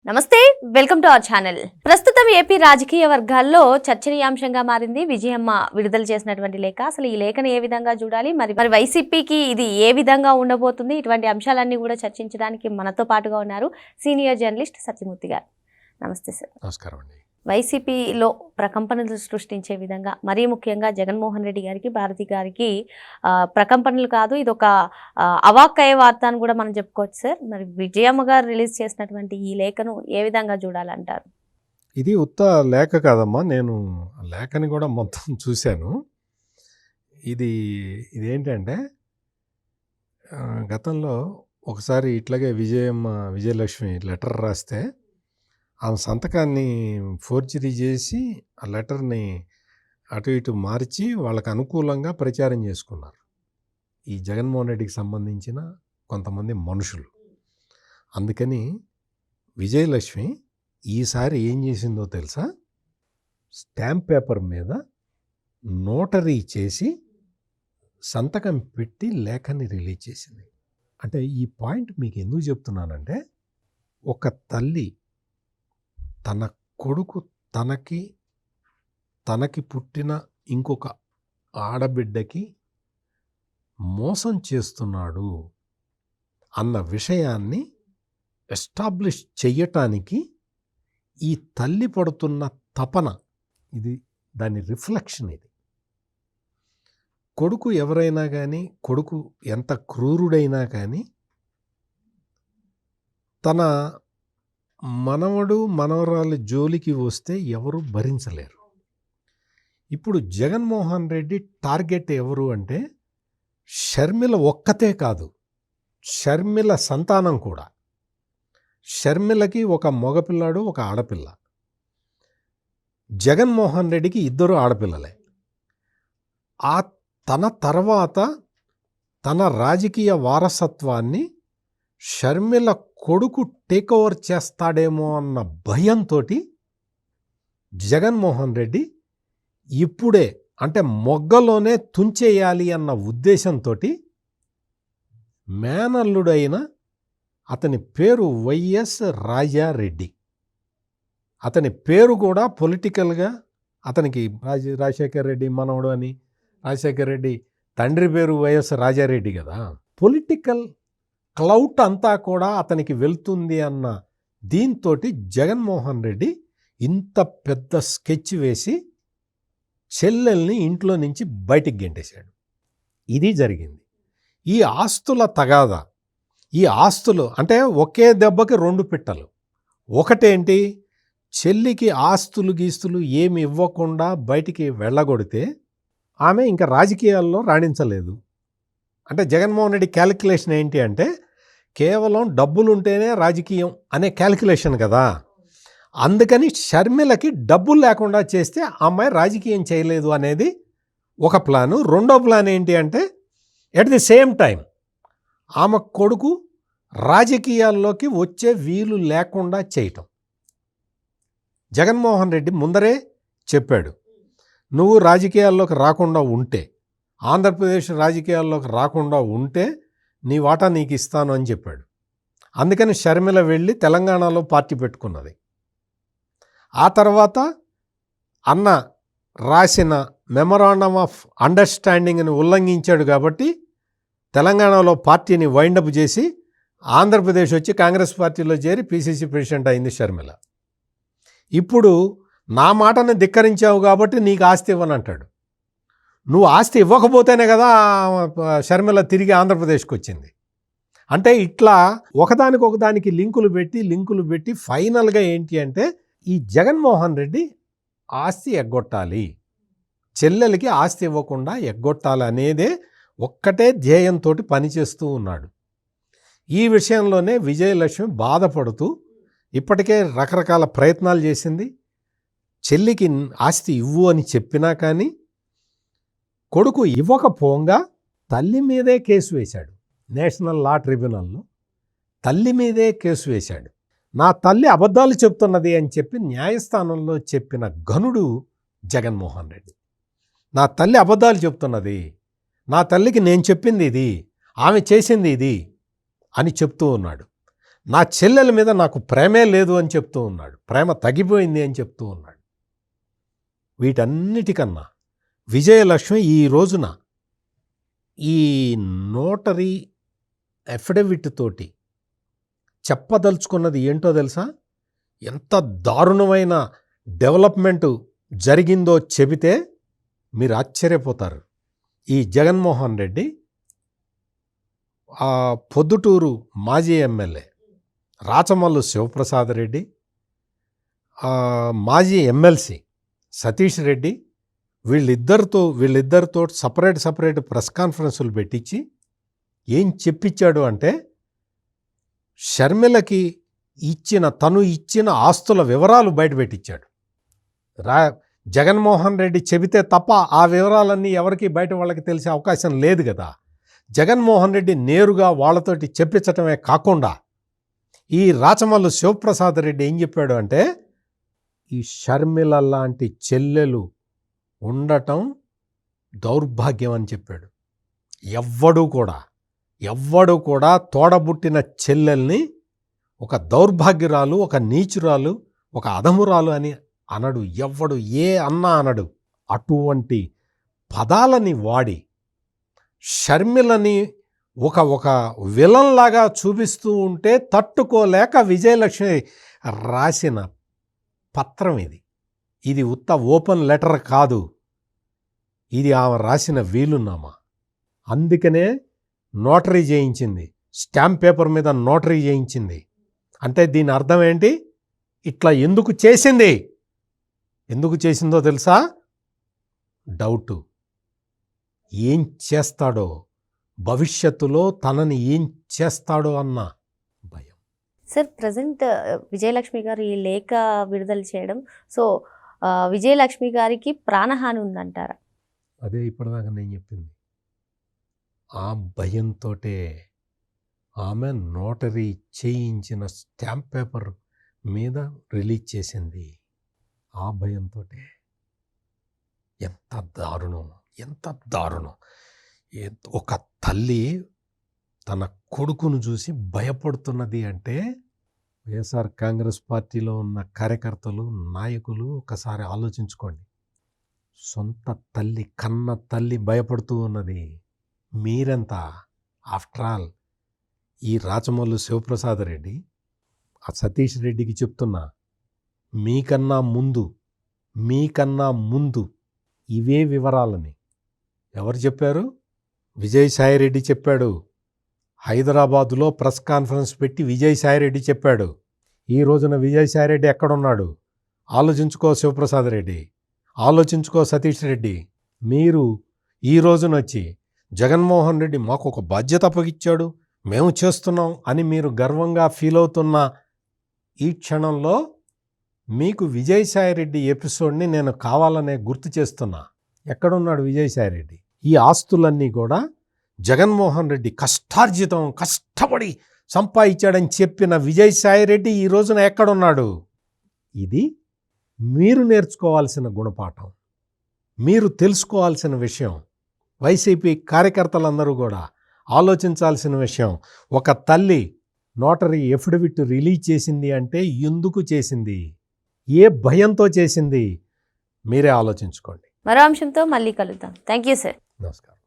నమస్తే, welcome to our channel. ప్రస్తుతం AP రాజకీయ వర్గాల్లో చర్చనీయాంశంగా మారింది విజయమ్మ విడుదల చేసినటువంటి లేఖ. అసలు ఈ లేఖను ఏ విధంగా చూడాలి, మరి వైసీపీకి ఇది ఏ విధంగా ఉండబోతుంది, ఇటువంటి అంశాలన్నీ కూడా చర్చించడానికి మనతో పాటుగా ఉన్నారు సీనియర్ జర్నలిస్ట్ సత్యమూర్తి గారు. నమస్తే సార్. నమస్కారం అండి. వైసీపీలో ప్రకంపనలు సృష్టించే విధంగా మరీ ముఖ్యంగా జగన్మోహన్ రెడ్డి గారికి, భారతి గారికి ప్రకంపనలు కాదు, ఇది ఒక అవాక్కయ్యే వార్త అని కూడా మనం చెప్పుకోవచ్చు సార్. మరి విజయమ్మ గారు రిలీజ్ చేసినటువంటి ఈ లేఖను ఏ విధంగా చూడాలంటారు? ఇది ఉత్త లేఖ కాదమ్మా, నేను లేఖని కూడా మొత్తం చూశాను. ఇదేంటంటే గతంలో ఒకసారి ఇట్లాగే విజయలక్ష్మి లెటర్ రాస్తే ఆమె సంతకాన్ని ఫోర్జరీ చేసి ఆ లెటర్ని అటు ఇటు మార్చి వాళ్ళకు అనుకూలంగా ప్రచారం చేసుకున్నారు ఈ జగన్మోహన్ రెడ్డికి సంబంధించిన కొంతమంది మనుషులు. అందుకని విజయలక్ష్మి ఈసారి ఏం చేసిందో తెలుసా? స్టాంప్ పేపర్ మీద నోటరీ చేసి సంతకం పెట్టి లేఖని రిలీజ్ చేసింది. అంటే ఈ పాయింట్ మీకు ఎందుకు చెప్తున్నానంటే, ఒక తల్లి తన కొడుకు తనకి పుట్టిన ఇంకొక ఆడబిడ్డకి మోసం చేస్తున్నాడు అన్న విషయాన్ని ఎస్టాబ్లిష్ చెయ్యటానికి ఈ తల్లి పడుతున్న తపన, దాని రిఫ్లెక్షన్. ఇది కొడుకు ఎవరైనా కానీ, కొడుకు ఎంత క్రూరుడైనా కానీ తన మనవడు మనవరాలి జోలికి వస్తే ఎవరు భరించలేరు. ఇప్పుడు జగన్మోహన్ రెడ్డి టార్గెట్ ఎవరు అంటే షర్మిల ఒక్కతే కాదు, షర్మిల సంతానం కూడా. షర్మిలకి ఒక మగపిల్లాడు, ఒక ఆడపిల్ల. జగన్మోహన్ రెడ్డికి 2 ఆడపిల్లలే. తన తర్వాత తన రాజకీయ వారసత్వాన్ని షర్మిల కొడుకు టేక్ ఓవర్ చేస్తాడేమో అన్న భయంతో జగన్మోహన్ రెడ్డి ఇప్పుడే, అంటే మొగ్గలోనే తుంచేయాలి అన్న ఉద్దేశంతో మేనల్లుడైన అతని పేరు వైఎస్ రాజారెడ్డి. అతని పేరు కూడా పొలిటికల్గా అతనికి రాజశేఖర్ రెడ్డి మనవడు అని, రాజశేఖర్ రెడ్డి తండ్రి పేరు వైఎస్ రాజారెడ్డి కదా. పొలిటికల్ క్లౌట్ అంతా కూడా అతనికి వెళ్తుంది అన్న దీంతో జగన్మోహన్ రెడ్డి ఇంత పెద్ద స్కెచ్ వేసి చెల్లెల్ని ఇంట్లో నుంచి బయటికి గెంటేశాడు. ఇది జరిగింది. ఈ ఆస్తుల తగాదా, ఈ ఆస్తులు అంటే ఒకే దెబ్బకి 2 పిట్టలు. ఒకటేంటి, చెల్లికి ఆస్తులు గీస్తులు ఏమి ఇవ్వకుండా బయటికి వెళ్ళగొడితే ఆమె ఇంకా రాజకీయాల్లో రాణించలేదు. అంటే జగన్మోహన్ రెడ్డి క్యాలిక్యులేషన్ ఏంటి అంటే, కేవలం డబ్బులుంటేనే రాజకీయం అనే క్యాలిక్యులేషన్ కదా. అందుకని షర్మిలకి డబ్బులు లేకుండా చేస్తే ఆ అమ్మాయి రాజకీయం చేయలేదు అనేది ఒక ప్లాను. రెండో ప్లాన్ ఏంటి అంటే, ఎట్ ది సేమ్ టైం ఆమె కొడుకు రాజకీయాల్లోకి వచ్చే వీలు లేకుండా చేయటం. జగన్మోహన్ రెడ్డి ముందరే చెప్పాడు, నువ్వు రాజకీయాల్లోకి రాకుండా ఉంటే, ఆంధ్రప్రదేశ్ రాజకీయాల్లోకి రాకుండా ఉంటే నీ వాటా నీకు ఇస్తాను అని చెప్పాడు. అందుకని షర్మిల వెళ్ళి తెలంగాణలో పార్టీ పెట్టుకున్నది. ఆ తర్వాత అన్న రాసిన మెమరాండమ్ ఆఫ్ అండర్స్టాండింగ్ని ఉల్లంఘించాడు కాబట్టి తెలంగాణలో పార్టీని వైండప్ చేసి ఆంధ్రప్రదేశ్ వచ్చి కాంగ్రెస్ పార్టీలో చేరి పిసిసి ప్రెసిడెంట్ అయింది షర్మిల. ఇప్పుడు నా మాటని ధిక్కరించావు కాబట్టి నీకు ఆస్తి ఇవ్వని అంటాడు. నువ్వు ఆస్తి ఇవ్వకపోతేనే కదా షర్మిల తిరిగి ఆంధ్రప్రదేశ్కి వచ్చింది. అంటే ఇట్లా ఒకదానికి లింకులు పెట్టి ఫైనల్గా ఏంటి అంటే, ఈ జగన్మోహన్ రెడ్డి ఆస్తి ఎగ్గొట్టాలి, చెల్లెలకి ఆస్తి ఇవ్వకుండా ఎగ్గొట్టాలి అనేదే ఒక్కటే ధ్యేయంతో పనిచేస్తూ ఉన్నాడు. ఈ విషయంలోనే విజయలక్ష్మి బాధపడుతూ ఇప్పటికే రకరకాల ప్రయత్నాలు చేసింది. చెల్లికి ఆస్తి ఇవ్వు అని చెప్పినా కానీ కొడుకు ఇవ్వకపోగా తల్లి మీదే కేసు వేశాడు. నేషనల్ లా ట్రిబ్యునల్లో తల్లి మీదే కేసు వేశాడు. నా తల్లి అబద్ధాలు చెప్తున్నది అని చెప్పి న్యాయస్థానంలో చెప్పిన ఘనుడు జగన్మోహన్ రెడ్డి. నా తల్లి అబద్ధాలు చెప్తున్నది, నా తల్లికి నేను చెప్పింది ఇది, ఆమె చేసింది ఇది అని చెప్తూ ఉన్నాడు. నా చెల్లెల మీద నాకు ప్రేమే లేదు అని చెప్తూ ఉన్నాడు, ప్రేమ తగ్గిపోయింది అని చెప్తూ ఉన్నాడు. వీటన్నిటికన్నా విజయలక్ష్మి ఈ రోజున ఈ నోటరీ అఫిడవిట్ తోటి చెప్పదలుచుకున్నది ఏంటో తెలుసా? ఎంత దారుణమైన డెవలప్మెంట్ జరిగిందో చెబితే మీరు ఆశ్చర్యపోతారు. ఈ జగన్మోహన్ రెడ్డి పొద్దుటూరు మాజీ ఎమ్మెల్యే రాచమల్లు శివప్రసాద్ రెడ్డి, మాజీ ఎమ్మెల్సీ సతీష్ రెడ్డి, వీళ్ళిద్దరితో సపరేట్ ప్రెస్ కాన్ఫరెన్సులు పెట్టించి ఏం చెప్పించాడు అంటే, షర్మిలకి తను ఇచ్చిన ఆస్తుల వివరాలు బయటపెట్టించాడు. జగన్మోహన్ రెడ్డి చెబితే తప్ప ఆ వివరాలన్నీ ఎవరికి బయట వాళ్ళకి తెలిసే అవకాశం లేదు కదా. జగన్మోహన్ రెడ్డి నేరుగా వాళ్ళతోటి చెప్పించటమే కాకుండా ఈ రాచమల్లు శివప్రసాద్ రెడ్డి ఏం చెప్పాడు అంటే, ఈ షర్మిల లాంటి చెల్లెలు ఉండటం దౌర్భాగ్యం అని చెప్పాడు. ఎవ్వడు కూడా తోడబుట్టిన చెల్లెల్ని ఒక దౌర్భాగ్యురాలు, ఒక నీచురాలు, ఒక అధమురాలు అని అనడు. ఎవ్వడు ఏ అన్నా అనడు. అటువంటి పదాలని వాడి షర్మిలని ఒక విలన్లాగా చూపిస్తూ ఉంటే తట్టుకోలేక విజయలక్ష్మి రాసిన పత్రం ఇది ఉత్త ఓపెన్ లెటర్ కాదు, ఇది ఆమె రాసిన వీలునామా. అందుకనే నోటరీ చేయించింది, స్టాంప్ పేపర్ మీద నోటరీ చేయించింది. అంటే దీని అర్థం ఏంటి? ఇట్లా ఎందుకు చేసిందో తెలుసా? డౌటు. ఏం చేస్తాడో, భవిష్యత్తులో తనని ఏం చేస్తాడో అన్న భయం. సార్, ప్రజెంట్ విజయలక్ష్మి గారు ఈ లేఖ విడుదల చేయడం, సో విజయలక్ష్మి గారికి ప్రాణహాని ఉందంటారా? అదే ఇప్పటిదాకా నేను చెప్పింది. ఆ భయంతో ఆమె నోటరీ చేయించిన స్టాంప్ పేపర్ మీద రిలీజ్ చేసింది. ఆ భయంతో ఎంత దారుణం. ఒక తల్లి తన కొడుకును చూసి భయపడుతున్నది అంటే, వైఎస్ఆర్ కాంగ్రెస్ పార్టీలో ఉన్న కార్యకర్తలు, నాయకులు ఒకసారి ఆలోచించుకోండి. సొంత తల్లి, కన్న తల్లి భయపడుతూ ఉన్నది. మీరెంత? ఆఫ్టర్ ఆల్ ఈ రాచమల్లు శివప్రసాద్ రెడ్డి ఆ సతీష్ రెడ్డికి చెప్తున్నా, మీకన్నా ముందు ఇవే వివరాలని ఎవరు చెప్పారు? విజయసాయిరెడ్డి చెప్పాడు. హైదరాబాదులో ప్రెస్ కాన్ఫరెన్స్ పెట్టి విజయసాయిరెడ్డి చెప్పాడు. ఈ రోజున విజయసాయిరెడ్డి ఎక్కడున్నాడు? ఆలోచించుకో శివప్రసాద్ రెడ్డి, ఆలోచించుకో సతీష్ రెడ్డి. మీరు ఈ రోజున వచ్చి జగన్మోహన్ రెడ్డి మాకు ఒక బాధ్యత అప్పగిచ్చాడు, మేము చేస్తున్నాం అని మీరు గర్వంగా ఫీల్ అవుతున్న ఈ క్షణంలో మీకు విజయసాయిరెడ్డి ఎపిసోడ్ని నేను కావాలనే గుర్తు చేస్తున్నా. ఎక్కడున్నాడు విజయసాయిరెడ్డి? ఈ ఆస్తులన్నీ కూడా జగన్మోహన్ రెడ్డి కష్టపడి సంపాదించాడని చెప్పిన విజయసాయిరెడ్డి ఈ రోజున ఎక్కడున్నాడు? ఇది మీరు నేర్చుకోవాల్సిన గుణపాఠం, మీరు తెలుసుకోవాల్సిన విషయం. వైసీపీ కార్యకర్తలందరూ కూడా ఆలోచించాల్సిన విషయం. ఒక తల్లి నోటరీ ఎఫిడవిట్ రిలీజ్ చేసింది అంటే ఎందుకు చేసింది, ఏ భయంతో చేసింది, మీరే ఆలోచించుకోండి. మరో అంశంతో మళ్ళీ కలుద్దాం. Thank you sir. నమస్కారం.